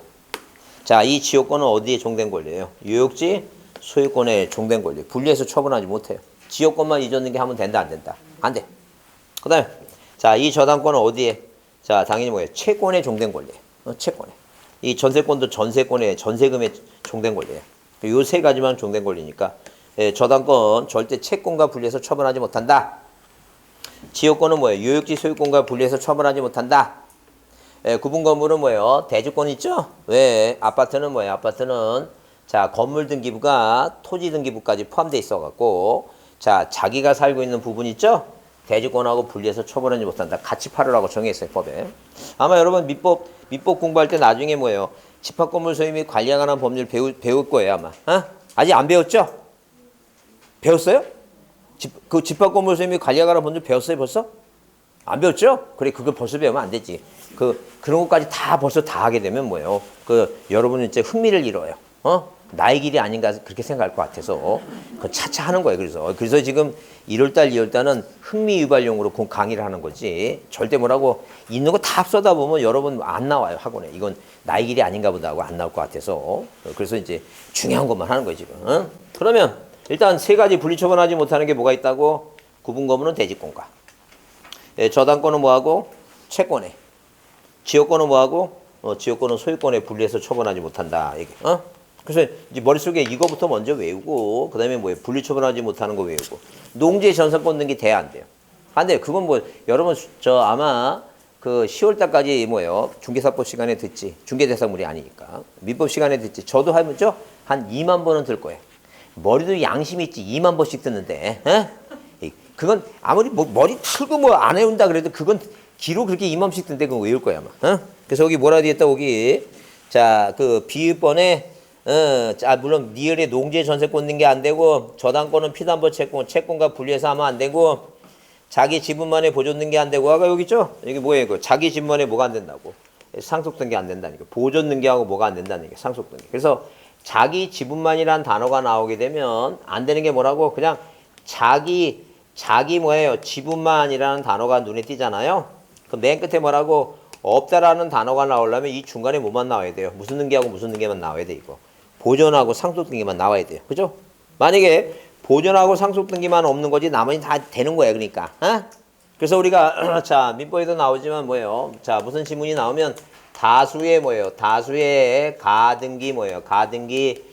자, 이 지역권은 어디에 종된 권리예요? 유역지 소유권에 종된 권리. 분리해서 처분하지 못해요. 지역권만 이전등기 하면 된다 안 된다? 안 돼. 그 다음에 자, 이 저당권은 어디에? 자, 당연히 뭐예요? 채권에 종된 권리예요. 채권에. 이 전세권도 전세권에 전세금에 종된 권리예요. 요 3가지만 종된 권리니까 저당권 절대 채권과 분리해서 처분하지 못한다. 지역권은 뭐예요? 유역지 소유권과 분리해서 처분하지 못한다. 구분 건물은 뭐예요? 대주권 있죠? 왜? 아파트는 뭐예요? 아파트는 자, 건물 등기부가 토지 등기부까지 포함되어 있어갖고 자, 자기가 살고 있는 부분 있죠? 대주권하고 분리해서 처분하지 못한다. 같이 팔으라고 정해있어요, 법에. 아마 여러분 민법 공부할 때 나중에 뭐예요? 집합건물 소유 및 관리에 관한 법률 배울 거예요, 아마. 아직 안 배웠죠? 배웠어요? 그 집합건물 소유 및 관리에 관한 법률 배웠어요, 벌써? 안 배웠죠? 그래, 그걸 벌써 배우면 안 되지. 그런 것까지 다 벌써 다 하게 되면 뭐예요? 여러분은 이제 흥미를 잃어요. 나의 길이 아닌가 그렇게 생각할 것 같아서 차차 하는 거예요. 그래서 지금 1월달, 2월달은 흥미 유발용으로 강의를 하는 거지. 절대 뭐라고 있는 거 다 쏟아 보면 여러분 안 나와요, 학원에. 이건 나의 길이 아닌가 보다 하고 안 나올 것 같아서. 그래서 이제 중요한 것만 하는 거예요, 지금. 그러면 일단 3가지 분리처분하지 못하는 게 뭐가 있다고? 구분 건물은 대지권과 저당권은 뭐하고? 채권에. 지역권은 뭐하고? 지역권은 소유권에 분리해서 처분하지 못한다. 이게. 그래서 이제 머릿속에 이거부터 먼저 외우고, 그 다음에 뭐예요? 분리처분하지 못하는 거 외우고. 농지 전세권 등기 돼야 안 돼요. 안 돼요. 그건 뭐, 여러분, 아마 그 10월달까지 뭐예요? 중개사법 시간에 듣지. 중개대상물이 아니니까. 민법 시간에 듣지. 저도 하면죠? 한 2만 번은 들 거예요. 머리도 양심이 있지. 2만 번씩 듣는데. 그건 아무리 머리 틀고 뭐 안 해온다 그래도 그건 기로 그렇게 2만씩 듣는데 그거 외울 거야, 아마. 그래서 여기 뭐라 되겠다, 거기. 자, 그 비읍번에 자, 물론 니은의 농지의 전세권 등기 안 되고 저당권은 피담보 채권과 분리해서 하면 안 되고 자기 지분만의 보존 등기 안 되고 아까 여기 있죠? 여기 뭐예요? 그 자기 지분만의 뭐가 안 된다고? 상속 등기 안 된다니까. 보존 등기하고 뭐가 안 된다는 게 상속 등기. 그래서 자기 지분만이라는 단어가 나오게 되면 안 되는 게 뭐라고? 그냥 자기 뭐예요? 지분만이라는 단어가 눈에 띄잖아요. 그 맨 끝에 뭐라고? 없다라는 단어가 나오려면 이 중간에 뭐만 나와야 돼요? 무슨 등기하고 무슨 등기만 나와야 돼, 이거. 보존하고 상속 등기만 나와야 돼요. 그죠? 만약에 보존하고 상속 등기만 없는 거지 나머지 다 되는 거야, 그러니까. 그래서 우리가 자, 민법에도 나오지만 뭐예요? 자, 무슨 지문이 나오면 다수의 뭐예요? 다수의 가등기 뭐예요? 가등기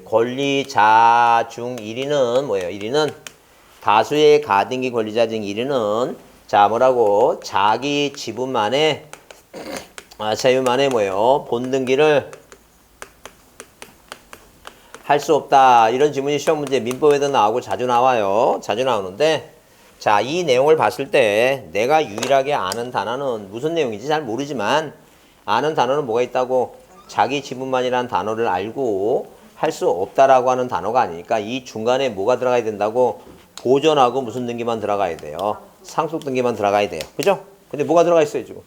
권리 자중 1위는 뭐예요? 1위는 다수의 가등기 권리자 중 1위는 자, 뭐라고? 자기 지분만의 자유만의 뭐예요? 본등기를 할 수 없다. 이런 지문이 시험 문제 민법에도 나오고 자주 나와요. 자주 나오는데 자, 이 내용을 봤을 때 내가 유일하게 아는 단어는 무슨 내용인지 잘 모르지만 아는 단어는 뭐가 있다고? 자기 지분만이라는 단어를 알고 할 수 없다라고 하는 단어가 아니니까 이 중간에 뭐가 들어가야 된다고? 보존하고 무슨 등기만 들어가야 돼요? 상속 등기만 들어가야 돼요. 그죠? 근데 뭐가 들어가 있어요, 지금?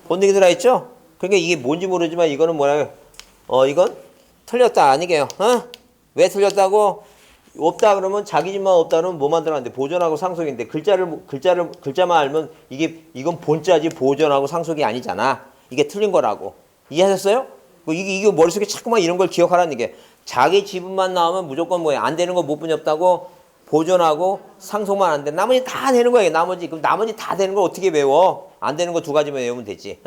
본등기 들어가 있죠? 그러니까 이게 뭔지 모르지만 이거는 뭐라요? 이건 틀렸다 아니게요. 왜 틀렸다고? 없다 그러면 자기 집만 없다 그러면 뭐만 들어가는데 보존하고 상속인데 글자만 알면 이건 본자지 보존하고 상속이 아니잖아. 이게 틀린 거라고. 이해하셨어요? 이게 머릿속에 자꾸만 이런 걸 기억하라는 게 자기 지분만 나오면 무조건 뭐예요? 안 되는 거 못 분이 없다고 보존하고 상속만 안 돼. 나머지 다 되는 거예요. 그럼 나머지 다 되는 걸 어떻게 외워? 안 되는 거 두 가지만 외우면 되지.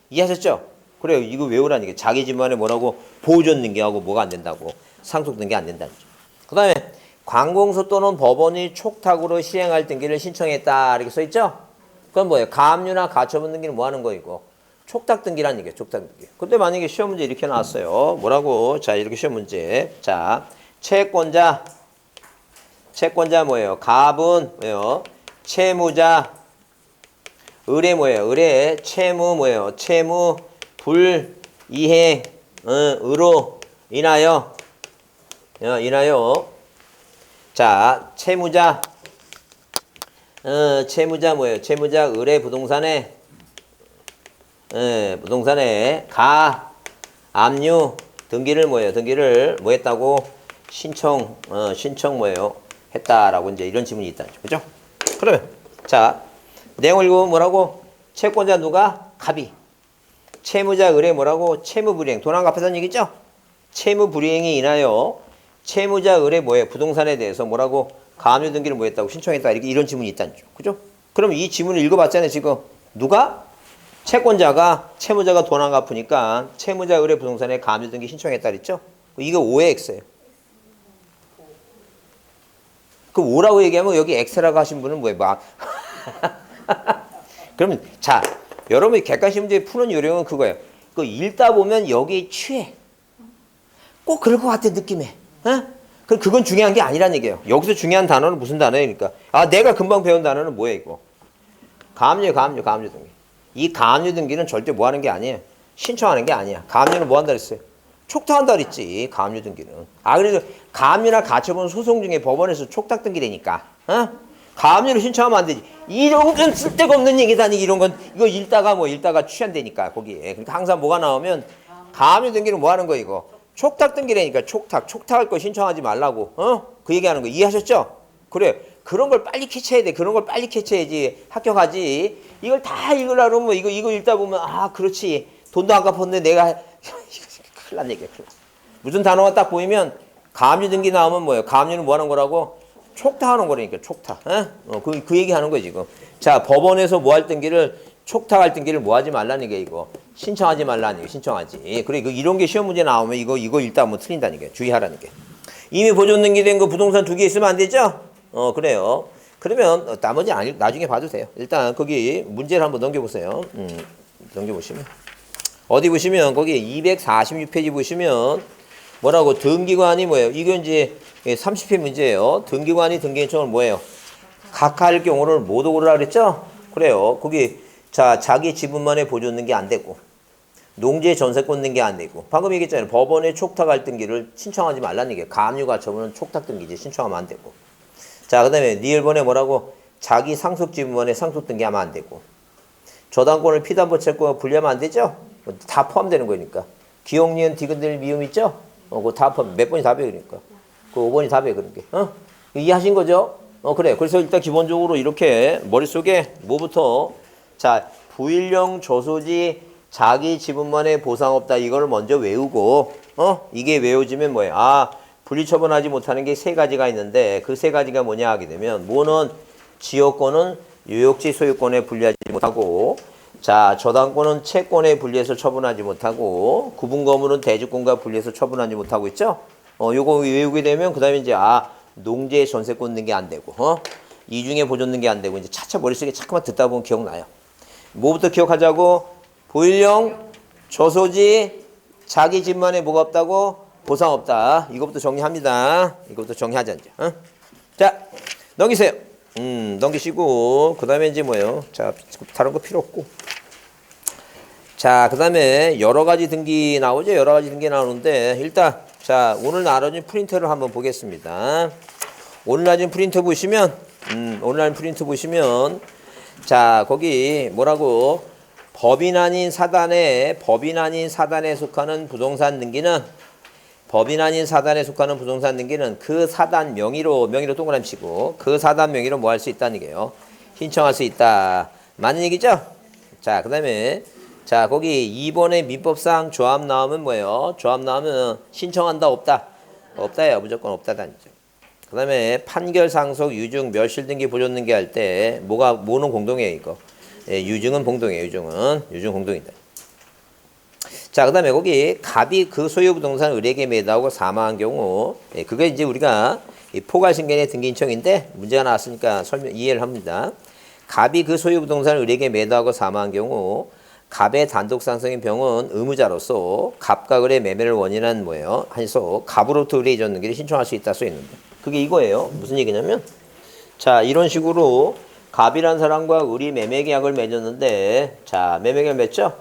이해하셨죠? 그래요. 이거 외우라는 게 자기 집만에 뭐라고 보존 등기하고 뭐가 안 된다고 상속 등기 안 된다는 거죠. 그 다음에 관공서 또는 법원이 촉탁으로 시행할 등기를 신청했다 이렇게 써 있죠? 그건 뭐예요? 가압류나 가처분 등기는 뭐 하는 거이고? 촉탁 등기라는 얘기예요. 촉탁 등기. 근데 만약에 시험 문제 이렇게 나왔어요. 뭐라고? 자, 이렇게 시험 문제. 자, 채권자 뭐예요? 가압은 뭐예요? 채무자. 의뢰 뭐예요? 의뢰. 채무 뭐예요? 채무 불이행 으로 인하여 자, 채무자 뭐예요? 채무자 의뢰 부동산에 가압류 등기를 뭐예요? 등기를 뭐 했다고? 신청 뭐예요? 했다라고 이제 이런 질문이 있다. 그죠? 그러면 자, 내용을 읽으면 뭐라고? 채권자 누가? 갑이. 채무자 의뢰 뭐라고? 채무불이행. 돈 안 갚았다는 얘기죠? 채무불이행에 인하여 채무자 의뢰 뭐예요? 부동산에 대해서 뭐라고? 가압류 등기를 뭐 했다고? 신청했다. 이런 질문이 있다는 죠. 그죠? 그럼 이 질문을 읽어봤잖아요. 지금 누가? 채권자가 채무자가 돈 안 갚으니까 채무자 의뢰 부동산에 가압류 등기 신청했다 그랬죠? 이거 5의 X예요. 그 5라고 얘기하면 여기 X라고 하신 분은 뭐예요? 그러면 자, 여러분이 객관식 문제 푸는 요령은 그거예요. 그 읽다 보면 여기에 취해. 꼭 그럴 것 같아 느낌에. 그건 중요한 게 아니란 얘기예요. 여기서 중요한 단어는 무슨 단어입니까? 내가 금방 배운 단어는 뭐예요 이거? 가압류 등기. 이 가압류 등기는 절대 뭐 하는 게 아니에요. 신청하는 게 아니야. 가압류는 뭐 한다 그랬어요? 촉탁한다 그랬지. 가압류 등기는. 그래서 가압류나 가처분 소송 중에 법원에서 촉탁 등기되니까. 가압류를 신청하면 안 되지. 이런 건 쓸데가 없는 얘기다니. 이거 읽다가 취한다니까 거기에. 그러니까 항상 뭐가 나오면 가압류 등기는 뭐 하는 거 이거? 촉탁 등기라니까. 촉탁할 거 신청하지 말라고. 그 얘기하는 거 이해하셨죠? 그래. 그런 걸 빨리 캐치해야 돼. 그런 걸 빨리 캐치해야지 합격하지. 이걸 다 읽으려고 하면 이거 읽다 보면 그렇지. 돈도 안 갚았는데 내가 큰일 난 얘기야. 큰일 났어. 무슨 단어가 딱 보이면 가압류 등기 나오면 뭐예요? 가압류는 뭐 하는 거라고? 촉탁하는 거라니까. 촉탁. 그 얘기하는 거예요 지금. 자, 법원에서 뭐 할 등기를 촉탁할 등기를 뭐 하지 말라는 게 이거. 신청하지 말라는 게 신청하지. 그래 이런 게 시험 문제 나오면 이거 읽다 보면 틀린다는 게. 주의하라는 게. 이미 보존 등기된 거 부동산 2개 있으면 안 되죠? 그래요. 그러면 나머지 나중에 봐도 돼요. 일단 거기 문제를 한번 넘겨보세요. 넘겨보시면 어디 보시면 거기 246페이지 보시면 뭐라고 등기관이 뭐예요? 이거 이제 30회 문제예요. 등기관이 등기 신청을 뭐예요? 각할 경우를 모두 고르라 그랬죠? 그래요. 거기 자 자기 지분만의 보존 등기 안 되고 농지 전세권 등기 안 되고 방금 얘기했잖아요. 법원에 촉탁할 등기를 신청하지 말라는 얘기예요. 가압류 가처분은 촉탁 등기지 신청하면 안 되고. 자, 그 다음에 니을번에 뭐라고? 자기 상속 지분만에 상속 등기하면 안 되고. 저당권을 피담보 채권과 분리하면 안 되죠? 다 포함되는 거니까. 기억, 니은, 디귿들, 미음 있죠? 그거 다 포함. 몇 번이 답이에요, 그러니까. 그 5번이 답이에요, 그런 게. 이해하신 거죠? 그래. 그래서 일단 기본적으로 이렇게 머릿속에 뭐부터? 자, 부일령 저소지 자기 지분만의 보상 없다. 이걸 먼저 외우고, 이게 외워지면 뭐예요? 분리처분하지 못하는 게 3가지가 있는데 그 3가지가 뭐냐 하게 되면 뭐는 지역권은 유역지 소유권에 분리하지 못하고 자 저당권은 채권에 분리해서 처분하지 못하고 구분거물은 대주권과 분리해서 처분하지 못하고 있죠. 요거 외우게 되면 그 다음에 이제 농지의 전세권 등기 안 되고 이중에 보존 등기 안 되고 이제 차차 머릿속에 자꾸만 듣다 보면 기억나요. 뭐부터 기억하자고? 보일령 저소지 자기 집만에 뭐가 없다고? 보상 없다. 이거부터 정리합니다. 이거부터 정리하자 이제. 자, 넘기세요. 넘기시고 그 다음에 이제 뭐예요? 자, 다른 거 필요 없고. 자, 그 다음에 여러 가지 등기 나오죠. 여러 가지 등기 나오는데 일단 자 오늘 나눠진 프린트를 한번 보겠습니다. 오늘 나눠진 프린트 보시면 자, 거기 뭐라고? 법인 아닌 사단에 속하는 부동산 등기는 그 사단 명의로 동그라미 치고 그 사단 명의로 뭐 할 수 있다는 얘기예요. 신청할 수 있다. 맞는 얘기죠? 자, 그다음에 자, 거기 2번에 민법상 조합 나오면 뭐예요? 조합 나오면 신청한다 없다? 없다예요. 무조건 없다다는 거죠. 그다음에 판결 상속 유증 멸실 등기 보존 등기 할 때 뭐는 공동이에요, 이거. 예, 유증은 공동이에요. 유증 공동이다. 자, 그다음에 거기 갑이 그 소유 부동산 을에게 매도하고 사망한 경우, 예, 그게 이제 우리가 이 포괄 승계의 등기 신청인데 문제가 나왔으니까 이해를 합니다. 갑이 그 소유 부동산을 을에게 매도하고 사망한 경우 갑의 단독 상속인 병은 의무자로서 갑과 을의 매매를 원인한 뭐예요? 해서 갑으로부터 을에 이전 등기를 신청할 수 있다 써 있는데 그게 이거예요. 무슨 얘기냐면 자, 이런 식으로 갑이란 사람과 을이 매매 계약을 맺었는데 자, 매매 계약 맺죠?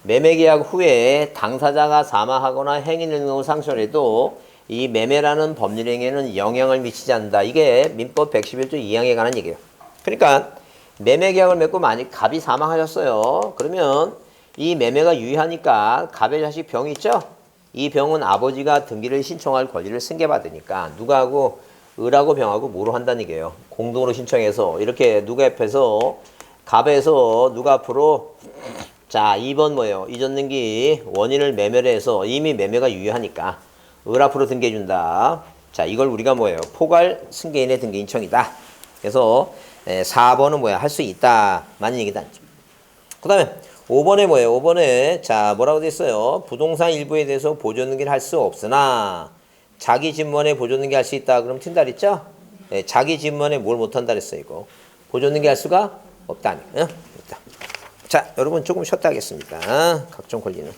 매매 계약 후에 당사자가 사망하거나 행위를 경우 상실해도 이 매매라는 법률 행위에는 영향을 미치지 않는다. 이게 민법 111조 2항에 관한 얘기예요. 그러니까 매매 계약을 맺고 만약 갑이 사망하셨어요. 그러면 이 매매가 유의하니까 갑의 자식 병이 있죠? 이 병은 아버지가 등기를 신청할 권리를 승계받으니까 누가하고 을하고 병하고 뭐로 한다는 얘기예요. 공동으로 신청해서 이렇게 누가 옆에서 갑에서 누가 앞으로 자 2번 뭐예요? 이전 등기 원인을 매매를 해서 이미 매매가 유의하니까 을 앞으로 등기해준다. 자 이걸 우리가 뭐예요? 포괄 승계인의 등기 신청이다. 그래서 4번은 뭐야? 할 수 있다. 맞는 얘기다. 그 다음에 5번에 뭐예요? 5번에 자 뭐라고 돼 있어요? 부동산 일부에 대해서 보존 등기를 할 수 없으나 자기 집원에 보존 등기 할 수 있다. 그럼 튄다 그랬죠? 네, 자기 집원에 뭘 못한다 그랬어요. 이거 보존 등기 할 수가 없다니. 있다. 자 여러분 조금 쉬었다 하겠습니다. 각종 권리는.